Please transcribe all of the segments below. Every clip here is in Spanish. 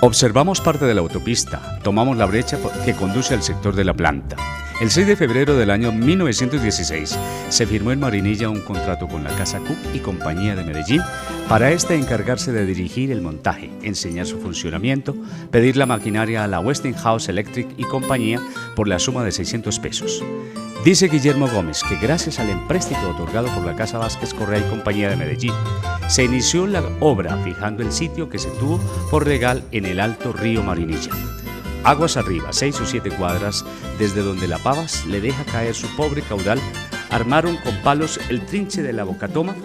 Observamos parte de la autopista, tomamos la brecha que conduce al sector de la planta. El 6 de febrero del año 1916 se firmó en Marinilla un contrato con la Casa Cook y Compañía de Medellín para encargarse de dirigir el montaje, enseñar su funcionamiento, pedir la maquinaria a la Westinghouse Electric y Compañía por la suma de 600 pesos. Dice Guillermo Gómez que gracias al empréstito otorgado por la Casa Vázquez Correa y Compañía de Medellín, se inició la obra fijando el sitio que se tuvo por legal en el alto río Marinilla. Aguas arriba, 6 o 7 cuadras, desde donde la Pavas le deja caer su pobre caudal, armaron con palos el trinche de la Bocatoma,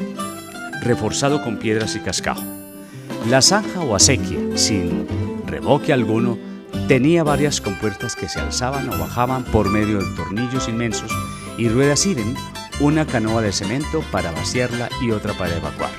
reforzado con piedras y cascajo. La zanja o acequia, sin revoque alguno, tenía varias compuertas que se alzaban o bajaban por medio de tornillos inmensos y ruedas idem, una canoa de cemento para vaciarla y otra para evacuar.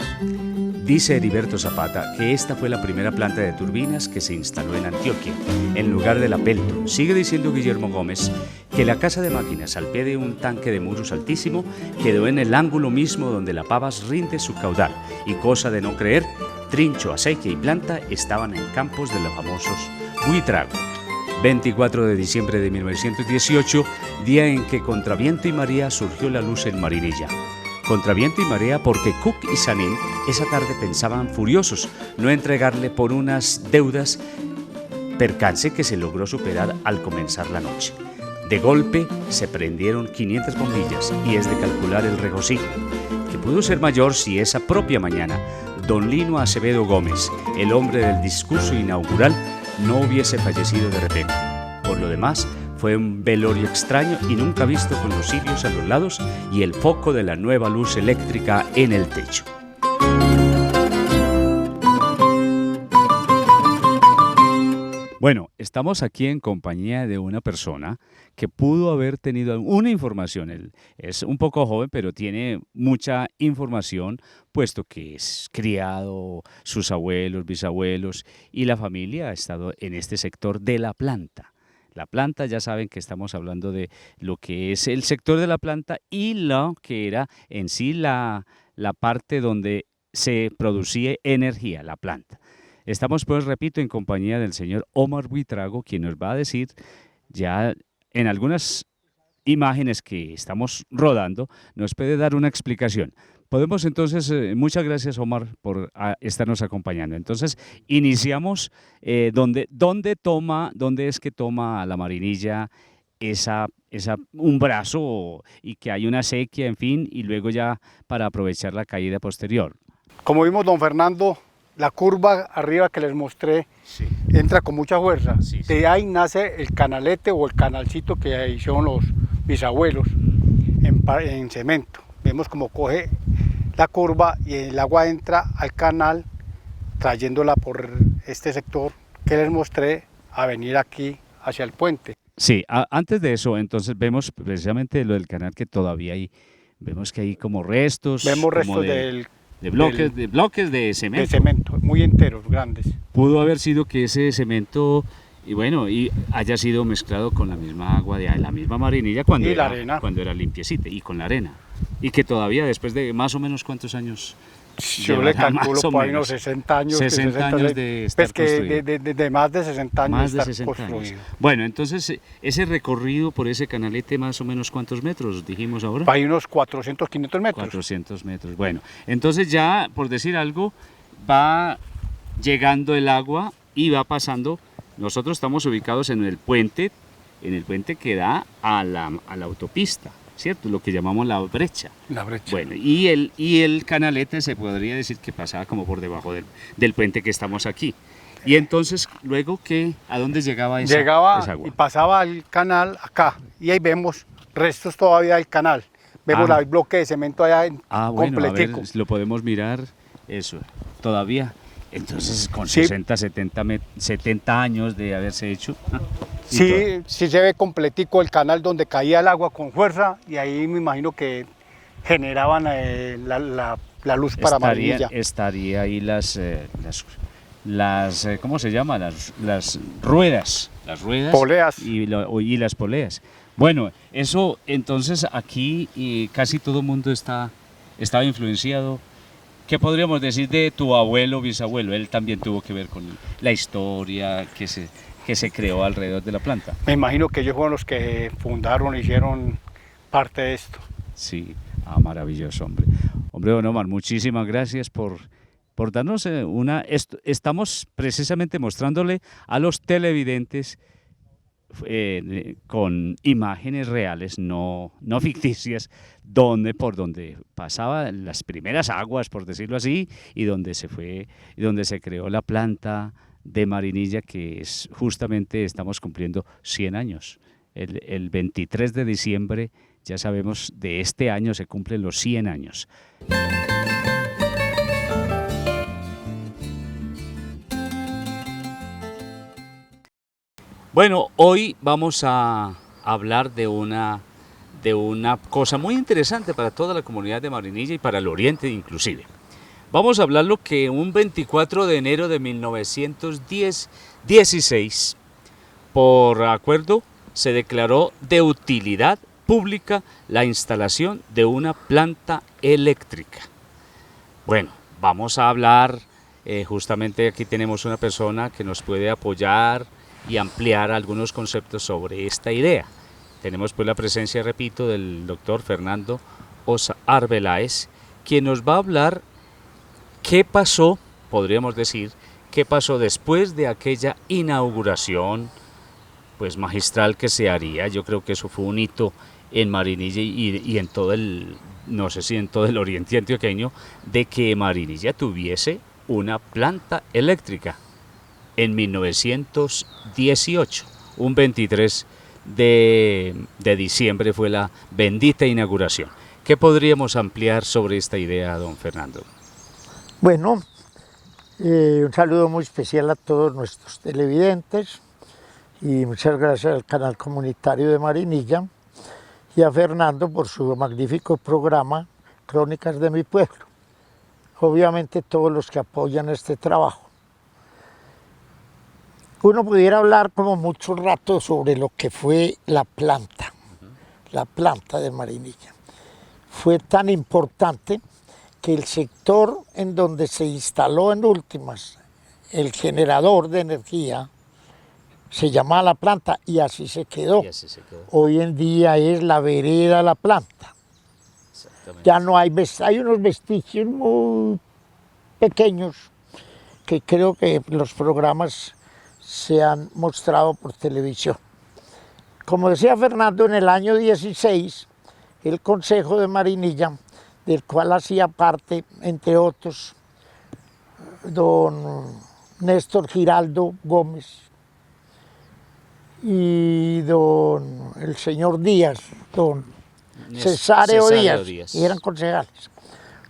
Dice Heriberto Zapata que esta fue la primera planta de turbinas que se instaló en Antioquia, en lugar de la Pelto. Sigue diciendo Guillermo Gómez que la casa de máquinas, al pie de un tanque de muros altísimo, quedó en el ángulo mismo donde la Pavas rinde su caudal, y cosa de no creer, trincho, acequia y planta estaban en campos de los famosos Buitrago. 24 de diciembre de 1918, día en que contra viento y marea surgió la luz en Marinilla. Contra viento y marea porque Cook y Sanín esa tarde pensaban furiosos no entregarle por unas deudas, percance que se logró superar al comenzar la noche. De golpe se prendieron 500 bombillas y es de calcular el regocijo, que pudo ser mayor si esa propia mañana don Lino Acevedo Gómez, el hombre del discurso inaugural, no hubiese fallecido de repente. Por lo demás, fue un velorio extraño y nunca visto, con los cirios a los lados y el foco de la nueva luz eléctrica en el techo. Bueno, estamos aquí en compañía de una persona que pudo haber tenido una información. Él es un poco joven, pero tiene mucha información, puesto que es criado, sus abuelos, bisabuelos y la familia ha estado en este sector de la planta. La planta, ya saben que estamos hablando de lo que es el sector de la planta y lo que era en sí la parte donde se producía energía, la planta. Estamos, pues, repito, en compañía del señor Omar Buitrago, quien nos va a decir ya en algunas imágenes que estamos rodando, nos puede dar una explicación. Podemos entonces, muchas gracias Omar por estarnos acompañando. Entonces, iniciamos ¿dónde es que toma la Marinilla un brazo y que hay una sequía, en fin, y luego ya para aprovechar la caída posterior? Como vimos, don Fernando, la curva arriba que les mostré, sí, entra con mucha fuerza. Sí, sí. De ahí nace el canalete o el canalcito que hicieron los bisabuelos en cemento. Vemos cómo coge la curva y el agua entra al canal, trayéndola por este sector que les mostré a venir aquí hacia el puente. Sí, antes de eso, entonces vemos precisamente lo del canal, que todavía vemos que hay como restos. Vemos restos de bloques de cemento. De cemento, muy enteros, grandes. Pudo haber sido que ese cemento y haya sido mezclado con la misma agua de la misma Marinilla cuando era limpiecita, y con la arena. Y que todavía después de más o menos ¿cuántos años? Yo le calculo por unos 60 años. 60 años de estar construido. De más de 60 años más de 60 años. Bueno, entonces ese recorrido por ese canalete, más o menos ¿cuántos metros dijimos ahora? Hay unos 400, 500 metros. 400 metros, bueno. Entonces ya, por decir algo, va llegando el agua y va pasando. Nosotros estamos ubicados en el puente que da a la autopista, ¿cierto? Lo que llamamos la brecha. La brecha. Bueno, y el canalete se podría decir que pasaba como por debajo del puente que estamos aquí. Y entonces, luego, ¿a dónde llegaba esa agua? Y pasaba al canal acá, y ahí vemos restos todavía del canal. Vemos el bloque de cemento allá completico. Bueno, a ver, lo podemos mirar, eso, todavía. Entonces, con 60, 70 años de haberse hecho. Sí se ve completico el canal donde caía el agua con fuerza, y ahí me imagino que generaban la luz para Marinilla. Estaría ahí las ¿cómo se llama? Las ruedas. Las ruedas. Poleas. Y las poleas. Bueno, eso, entonces aquí casi todo el mundo estaba influenciado ¿Qué podríamos decir de tu abuelo, bisabuelo? Él también tuvo que ver con la historia que se creó alrededor de la planta. Me imagino que ellos fueron los que fundaron, hicieron parte de esto. Sí, maravilloso, hombre. Hombre, don Omar, muchísimas gracias por darnos estamos precisamente mostrándole a los televidentes con imágenes reales, no ficticias, por donde pasaban las primeras aguas, por decirlo así, y donde se creó la planta de Marinilla, que es justamente estamos cumpliendo 100 años. El 23 de diciembre, ya sabemos, de este año se cumplen los 100 años. Bueno, hoy vamos a hablar de una cosa muy interesante para toda la comunidad de Marinilla y para el Oriente inclusive. Vamos a hablar lo que un 24 de enero de 1916, por acuerdo, se declaró de utilidad pública la instalación de una planta eléctrica. Bueno, vamos a hablar, justamente aquí tenemos una persona que nos puede apoyar y ampliar algunos conceptos sobre esta idea. Tenemos pues la presencia, repito, del doctor Fernando Ossa Arbeláez, quien nos va a hablar qué pasó, podríamos decir, qué pasó después de aquella inauguración pues magistral que se haría. Yo creo que eso fue un hito en Marinilla y en todo no sé si en todo el oriente antioqueño, de que Marinilla tuviese una planta eléctrica en 1918, un 23 de diciembre fue la bendita inauguración. ¿Qué podríamos ampliar sobre esta idea, don Fernando? Bueno, un saludo muy especial a todos nuestros televidentes y muchas gracias al canal comunitario de Marinilla y a Fernando por su magnífico programa Crónicas de mi Pueblo. Obviamente todos los que apoyan este trabajo. Uno pudiera hablar como mucho rato sobre lo que fue la planta de Marinilla. Fue tan importante que el sector en donde se instaló en últimas el generador de energía se llamaba La Planta y así se quedó. Hoy en día es la vereda La Planta. Ya no hay unos vestigios muy pequeños que creo que los programas se han mostrado por televisión. Como decía Fernando, en el año 16, el Consejo de Marinilla, del cual hacía parte, entre otros, don Néstor Giraldo Gómez y el señor Díaz, don Cesáreo Díaz, y eran concejales.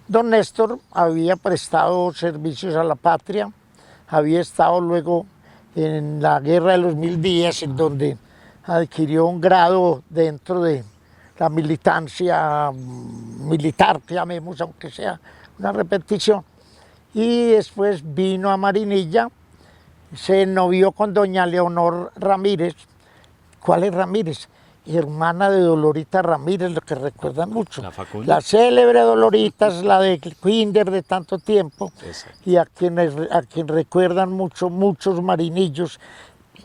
Don Néstor había prestado servicios a la patria, había estado luego en la Guerra de los 1000 días, en donde adquirió un grado dentro de la militancia militar, que llamemos, aunque sea una repetición. Y después vino a Marinilla, se novió con doña Leonor Ramírez. ¿Cuál es Ramírez? Hermana de Dolorita Ramírez, lo que recuerdan mucho. La célebre Dolorita es la de Kinder de tanto tiempo. Exacto. Y a quien recuerdan mucho, muchos marinillos,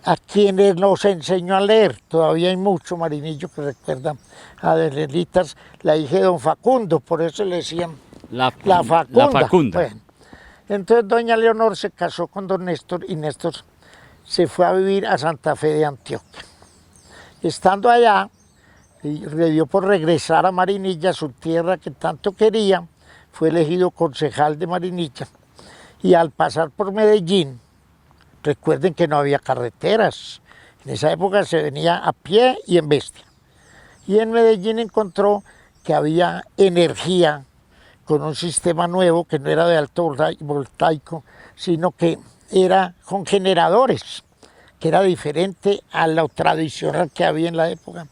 a quienes nos enseñó a leer. Todavía hay muchos marinillos que recuerdan a Doloritas, la hija de don Facundo, por eso le decían la Facunda. Bueno, entonces doña Leonor se casó con don Néstor y Néstor se fue a vivir a Santa Fe de Antioquia. Estando allá, le dio por regresar a Marinilla, su tierra que tanto quería, fue elegido concejal de Marinilla. Y al pasar por Medellín, recuerden que no había carreteras, en esa época se venía a pie y en bestia. Y en Medellín encontró que había energía con un sistema nuevo que no era de alto voltaico, sino que era con generadores, que era diferente a lo tradicional que había en la época.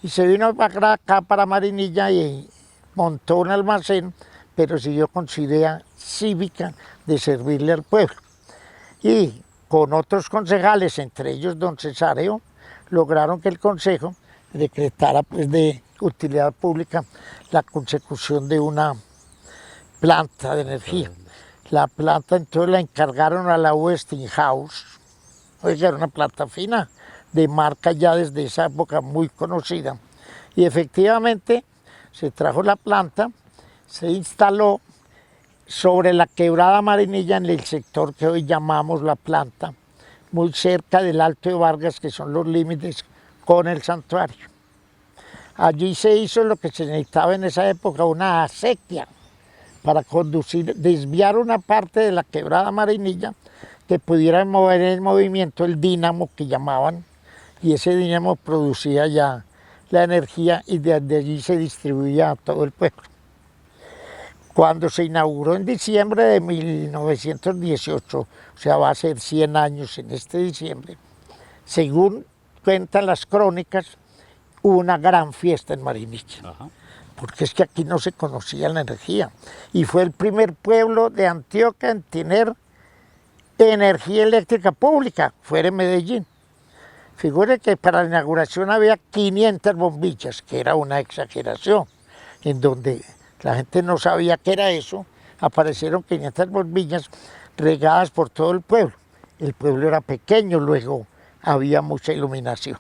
Y se vino acá para Marinilla y montó un almacén, pero siguió con su idea cívica de servirle al pueblo. Y con otros concejales, entre ellos don Cesáreo, lograron que el consejo decretara pues, de utilidad pública la consecución de una planta de energía. La planta entonces la encargaron a la Westinghouse, oiga, era una planta fina, de marca ya desde esa época muy conocida. Y efectivamente se trajo la planta, se instaló sobre la quebrada Marinilla en el sector que hoy llamamos La Planta, muy cerca del Alto de Vargas, que son los límites con el santuario. Allí se hizo lo que se necesitaba en esa época, una acequia, para desviar una parte de la quebrada Marinilla que pudiera mover el movimiento, el dínamo que llamaban, y ese dínamo producía ya la energía y desde allí se distribuía a todo el pueblo. Cuando se inauguró en diciembre de 1918, o sea, va a ser 100 años en este diciembre, según cuentan las crónicas, hubo una gran fiesta en Marinilla. Ajá. Porque es que aquí no se conocía la energía. Y fue el primer pueblo de Antioquia en tener energía eléctrica pública, fuera en Medellín. Figure que para la inauguración había 500 bombillas, que era una exageración, en donde la gente no sabía qué era eso, aparecieron 500 bombillas regadas por todo el pueblo. El pueblo era pequeño, luego había mucha iluminación.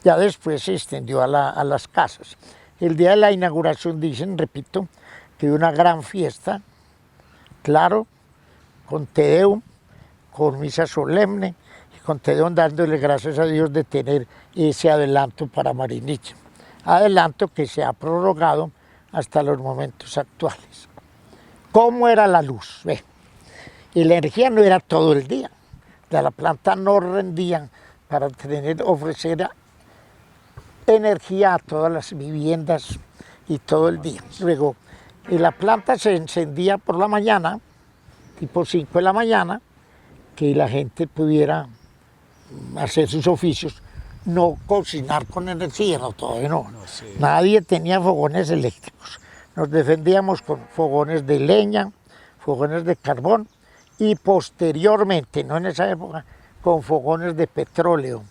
Ya después se extendió a las casas. El día de la inauguración dicen, repito, que hubo una gran fiesta, claro, con Te Deum, con misa solemne, y con Te Deum dándole gracias a Dios de tener ese adelanto para Marinilla. Adelanto que se ha prorrogado hasta los momentos actuales. ¿Cómo era la luz? Ve, y la energía no era todo el día. La planta no rendía para ofrecer energía a todas las viviendas y todo el día. Luego, la planta se encendía por la mañana, tipo 5 de la mañana, que la gente pudiera hacer sus oficios, no cocinar con energía, no, todavía no. Sí. Nadie tenía fogones eléctricos. Nos defendíamos con fogones de leña, fogones de carbón y posteriormente, no en esa época, con fogones de petróleo.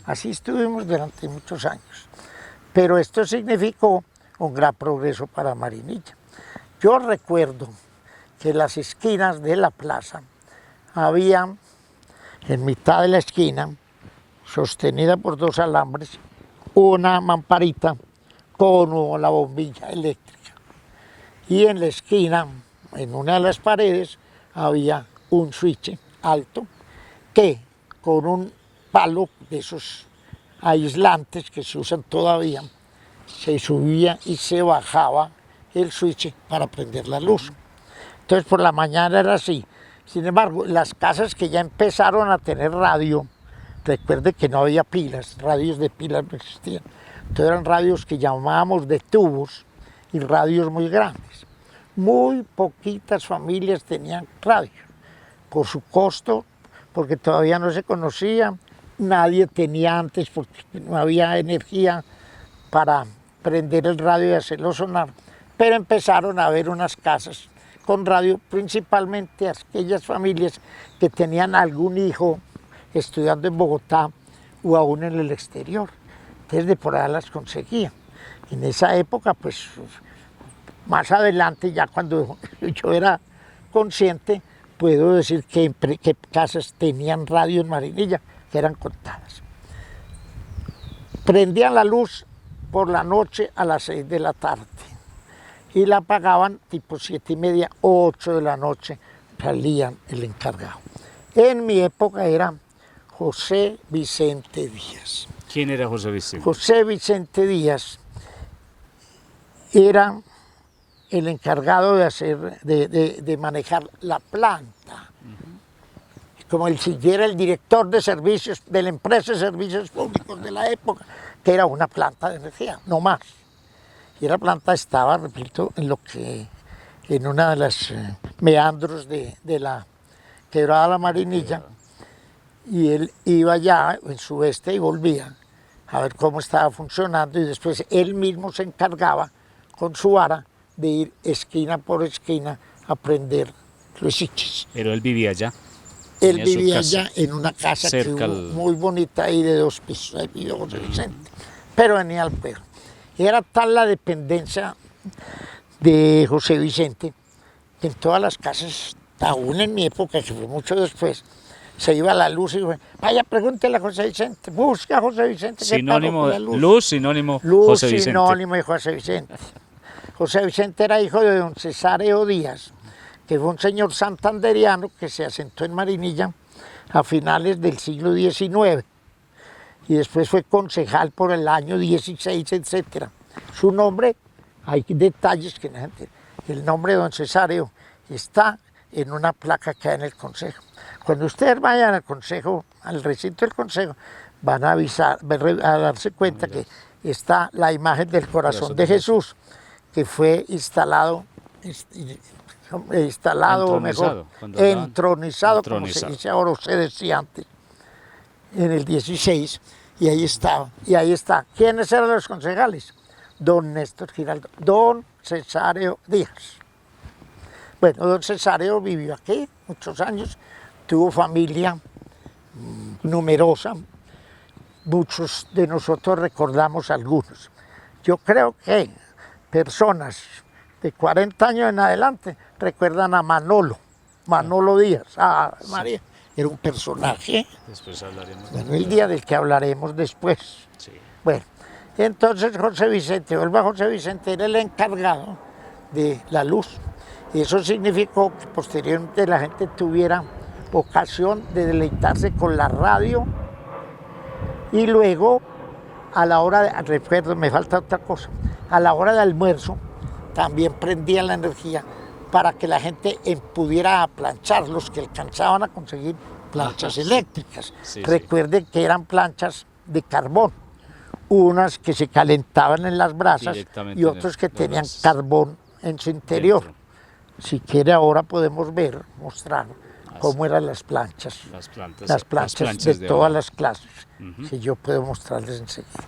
Así estuvimos durante muchos años. Pero esto significó un gran progreso para Marinilla. Yo recuerdo que en las esquinas de la plaza había, en mitad de la esquina, sostenida por 2 alambres, una mamparita con la bombilla eléctrica. Y en la esquina, en una de las paredes, había un switch alto que con un palo de esos aislantes que se usan todavía, se subía y se bajaba el switch para prender la luz. Entonces por la mañana era así. Sin embargo, las casas que ya empezaron a tener radio, recuerde que no había pilas, radios de pilas no existían. Entonces eran radios que llamábamos de tubos y radios muy grandes. Muy poquitas familias tenían radio, por su costo, porque todavía no se conocía, nadie tenía antes porque no había energía para prender el radio y hacerlo sonar, pero empezaron a haber unas casas con radio, principalmente aquellas familias que tenían algún hijo estudiando en Bogotá o aún en el exterior. Entonces de por allá las conseguían. En esa época, pues más adelante, ya cuando yo era consciente, puedo decir que casas tenían radio en Marinilla, que eran contadas. Prendían la luz por la noche a las 6 de la tarde y la apagaban tipo 7:30, 8 de la noche, salían el encargado. En mi época era José Vicente Díaz. ¿Quién era José Vicente? José Vicente Díaz era el encargado de manejar la planta. Como si era el director de servicios de la empresa de servicios públicos de la época, que era una planta de energía, no más. Y la planta estaba, repito, en una de las meandros de la quebrada La Marinilla, y él iba allá en sudeste y volvía a ver cómo estaba funcionando, y después él mismo se encargaba con su vara de ir esquina por esquina a prender los switches. Pero él vivía allá. Él vivía allá en una casa muy bonita ahí de 2 pisos, ahí vivió José Vicente, pero venía al pueblo. Era tal la dependencia de José Vicente que en todas las casas, aún en mi época, que fue mucho después, se iba la luz y dijo, vaya, pregúntele a José Vicente, busca a José Vicente. Sinónimo de luz, sinónimo José Vicente. Sinónimo de José Vicente. José Vicente era hijo de don Cesáreo Díaz, que fue un señor santanderiano que se asentó en Marinilla a finales del siglo XIX y después fue concejal por el año 16, etc. Su nombre, hay detalles que la gente, el nombre de don Cesáreo está en una placa que hay en el consejo. Cuando ustedes vayan al consejo, al recinto del consejo, van a darse cuenta que está la imagen del corazón de Jesús, que fue entronizado, como se dice ahora, se decía antes, en el 16, y ahí estaba. Y ahí está. ¿Quiénes eran los concejales? Don Néstor Giraldo, don Cesáreo Díaz. Bueno, don Cesáreo vivió aquí muchos años, tuvo familia numerosa, muchos de nosotros recordamos algunos. Yo creo que personas de 40 años en adelante recuerdan a Manolo Díaz, María, era un personaje. Después hablaremos. Bueno, el día del que hablaremos después. Sí. Bueno, entonces José Vicente era el encargado de la luz. Y eso significó que posteriormente la gente tuviera ocasión de deleitarse con la radio y luego a la hora de, recuerdo, me falta otra cosa, a la hora de almuerzo también prendía la energía para que la gente pudiera planchar, los que alcanzaban a conseguir planchas eléctricas. Sí, recuerden que eran planchas de carbón, unas que se calentaban en las brasas y otras que tenían carbón en su interior. Dentro. Si quiere ahora podemos mostrar cómo eran las planchas de todas las clases, que yo puedo mostrarles enseguida.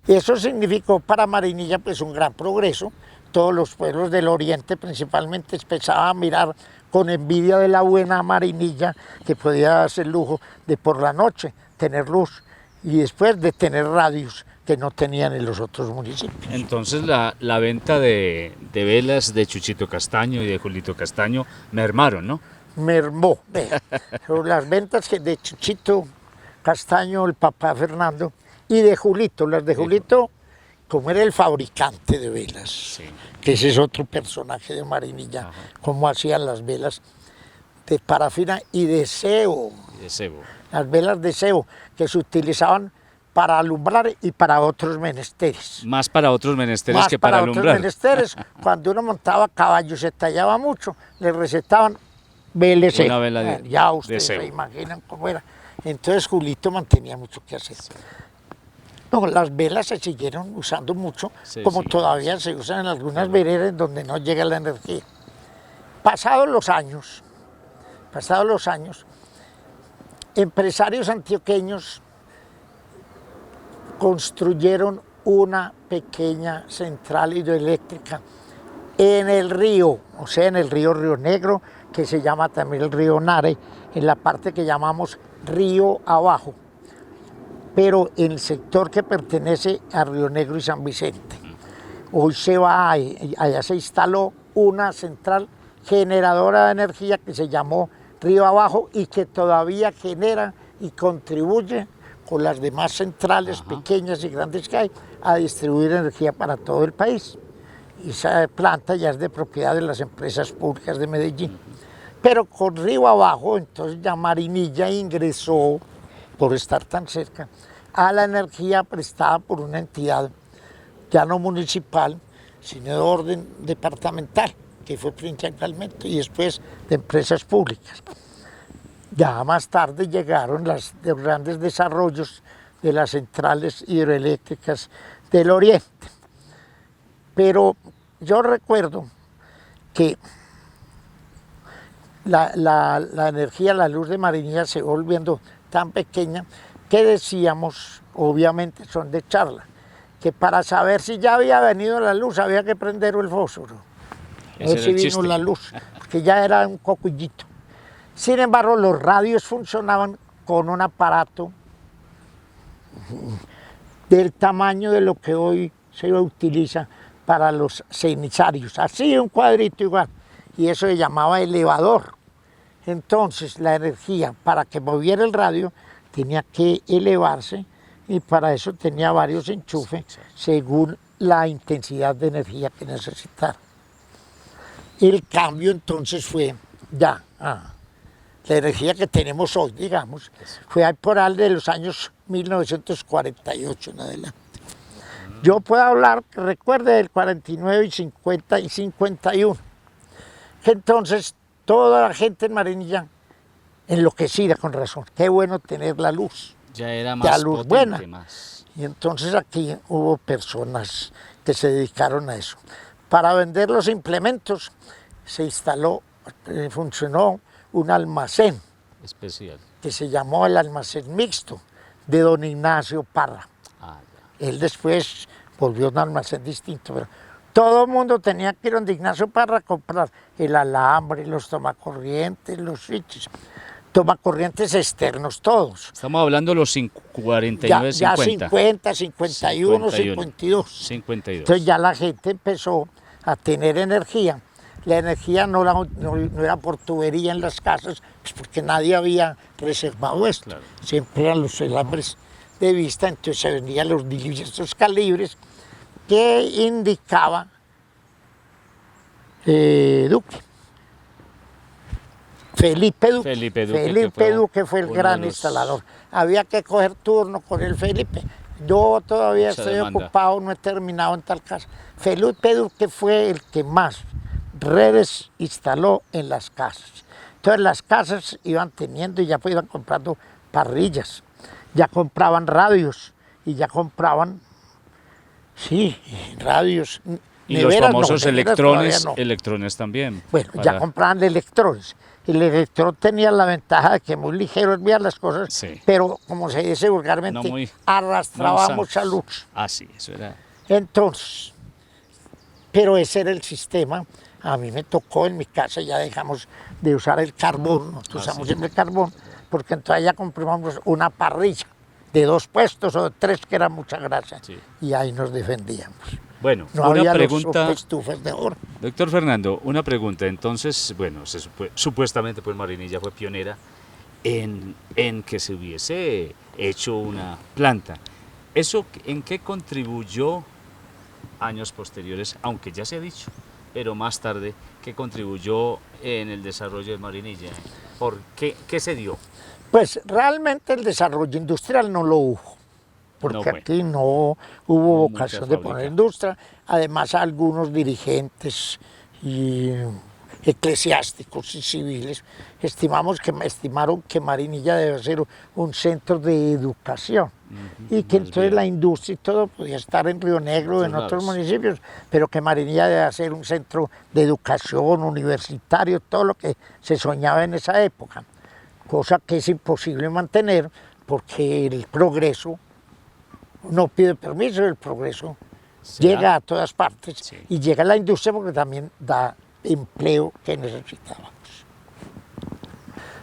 Eso significó para Marinilla pues un gran progreso. Todos los pueblos del oriente principalmente empezaban a mirar con envidia de la buena Marinilla, que podía darse el lujo de por la noche tener luz y después de tener radios que no tenían en los otros municipios. Entonces la venta de velas de Chuchito Castaño y de Julito Castaño mermaron, ¿no? Mermó. Las ventas de Chuchito Castaño, el papá Fernando, y de Julito. Las de Julito, como era el fabricante de velas, sí, que ese es otro personaje de Marinilla, cómo hacían las velas de parafina y de sebo. Las velas de sebo que se utilizaban para alumbrar y para otros menesteres. Más para otros menesteres que para alumbrar. Otros menesteres, cuando uno montaba caballo se tallaba mucho, le recetaban VLC. Una vela ya ustedes se imaginan cómo era. Entonces Julito mantenía mucho que hacer. Sí. No, las velas se siguieron usando mucho, como todavía se usan en algunas veredas donde no llega la energía. Pasados los años, empresarios antioqueños construyeron una pequeña central hidroeléctrica en el río, o sea, en el río Negro, que se llama también el río Nare, en la parte que llamamos río abajo, pero en el sector que pertenece a Río Negro y San Vicente. Hoy allá se instaló una central generadora de energía que se llamó Río Abajo y que todavía genera y contribuye con las demás centrales pequeñas y grandes que hay a distribuir energía para todo el país. Y esa planta ya es de propiedad de las empresas públicas de Medellín. Pero con Río Abajo, entonces ya Marinilla ingresó, por estar tan cerca, a la energía prestada por una entidad ya no municipal, sino de orden departamental, que fue principalmente, y después de empresas públicas. Ya más tarde llegaron los grandes desarrollos de las centrales hidroeléctricas del oriente. Pero yo recuerdo que la energía, la luz de Marinilla se va volviendo tan pequeña que decíamos, obviamente son de charla, que para saber si ya había venido la luz había que prender el fósforo. A ver si vino la luz, porque ya era un cocullito. Sin embargo, los radios funcionaban con un aparato del tamaño de lo que hoy se utiliza para los cenizarios, así un cuadrito igual. y eso se llamaba elevador. Entonces la energía para que moviera el radio tenía que elevarse y para eso tenía varios enchufes según la intensidad de energía que necesitara. El cambio entonces fue ya, la energía que tenemos hoy, digamos, fue ahí por ahí de los años 1948 en adelante. Yo puedo hablar, recuerde, del 49 y 50 y 51, que entonces toda la gente en Marinilla enloquecida con razón, qué bueno tener la luz. Ya era más luz potente, buena. más. Y entonces aquí hubo personas que se dedicaron a eso. Para vender los implementos se instaló, funcionó un almacén especial que se llamó el almacén mixto de don Ignacio Parra. Él después volvió a un almacén distinto, pero todo el mundo tenía que ir a don Ignacio Parra a comprar el alambre, los tomacorrientes, los switches. Tomacorrientes externos todos. Estamos hablando de los 49, 50. Ya 50, 51, 52. 52. Entonces ya la gente empezó a tener energía. La energía no era por tubería en las casas, pues porque nadie había reservado esto. Claro. Siempre eran los alambres de vista, entonces se vendían los diversos calibres que indicaba Duque. Felipe Duque fue el gran instalador. Había que coger turno con el Felipe. Yo todavía estoy ocupado, no he terminado en tal casa. Felipe Duque fue el que más redes instaló en las casas. Entonces las casas iban teniendo y ya iban comprando parrillas, ya compraban radios y ya compraban, radios. Y neveras, los famosos electrones también. Bueno, ya compraban electrones. El electrón tenía la ventaja de que muy ligero enviar las cosas, pero como se dice vulgarmente, arrastraba mucha luz. Sí, eso era. Entonces, pero ese era el sistema. A mí me tocó en mi casa, ya dejamos de usar el carbón, nosotros usamos siempre el carbón, porque entonces ya compramos una parrilla de 2 puestos o de 3, que era mucha grasa, y ahí nos defendíamos. Bueno, no una había pregunta, los estufas de oro. Doctor Fernando, una pregunta. Entonces, bueno, supuestamente pues Marinilla fue pionera en que se hubiese hecho una planta. ¿Eso en qué contribuyó años posteriores, aunque ya se ha dicho, pero más tarde, qué contribuyó en el desarrollo de Marinilla? ¿Por qué se dio? Pues realmente el desarrollo industrial no lo hubo, porque aquí no hubo vocación de poner industria. Además, algunos dirigentes y eclesiásticos y civiles estimaron que Marinilla debe ser un centro de educación y que entonces la industria y todo podía estar en Río Negro, en otros municipios, pero que Marinilla debe ser un centro de educación universitario, todo lo que se soñaba en esa época, cosa que es imposible mantener porque el progreso no pide permiso, el progreso llega a todas partes y llega a la industria porque también da empleo que necesitábamos.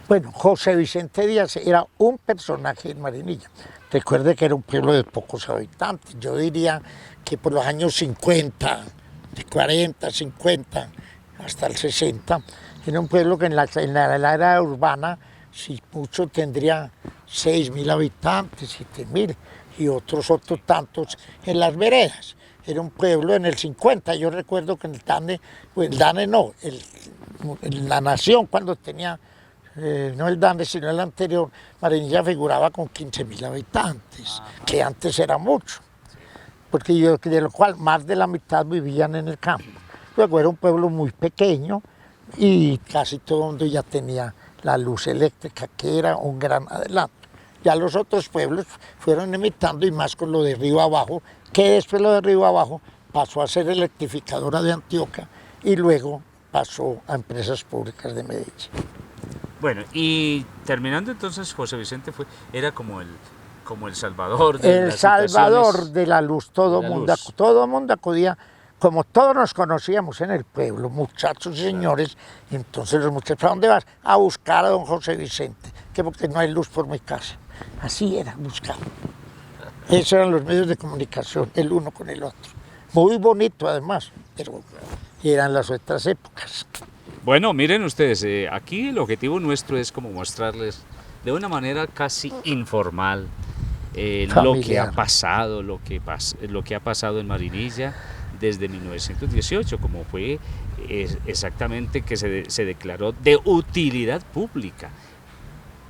Bueno, José Vicente Díaz era un personaje en Marinilla. Recuerde que era un pueblo de pocos habitantes. Yo diría que por los años 50, de 40, 50 hasta el 60, era un pueblo que en la era urbana, si mucho, tendría 6.000 habitantes, 7.000, y otros tantos en las veredas. Era un pueblo en el 50, yo recuerdo que la Nación cuando tenía, no el DANE, sino el anterior, Marinilla figuraba con 15.000 habitantes, que antes era mucho, porque de lo cual más de la mitad vivían en el campo. Luego era un pueblo muy pequeño y casi todo el mundo ya tenía la luz eléctrica, que era un gran adelanto. Ya los otros pueblos fueron imitando, y más con lo de Río Abajo, que después lo de Río Abajo pasó a ser electrificadora de Antioquia y luego pasó a empresas públicas de Medellín. Bueno, y terminando entonces, José Vicente era como el salvador de el salvador de la luz. Todo el mundo acudía, como todos nos conocíamos en el pueblo, muchachos y señores, entonces los muchachos, ¿a dónde vas? A buscar a don José Vicente, que porque no hay luz por mi casa. Así era, buscar. Esos eran los medios de comunicación, el uno con el otro. Muy bonito además, pero eran las otras épocas. Bueno, miren ustedes, aquí el objetivo nuestro es como mostrarles de una manera casi informal lo que ha pasado, lo que ha pasado en Marinilla desde 1918, como fue exactamente que se declaró de utilidad pública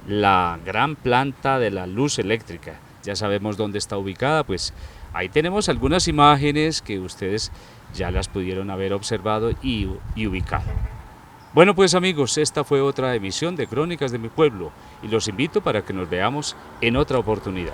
la gran planta de la luz eléctrica. Ya sabemos dónde está ubicada, pues ahí tenemos algunas imágenes que ustedes ya las pudieron haber observado y ubicado. Bueno pues amigos, esta fue otra emisión de Crónicas de mi Pueblo y los invito para que nos veamos en otra oportunidad.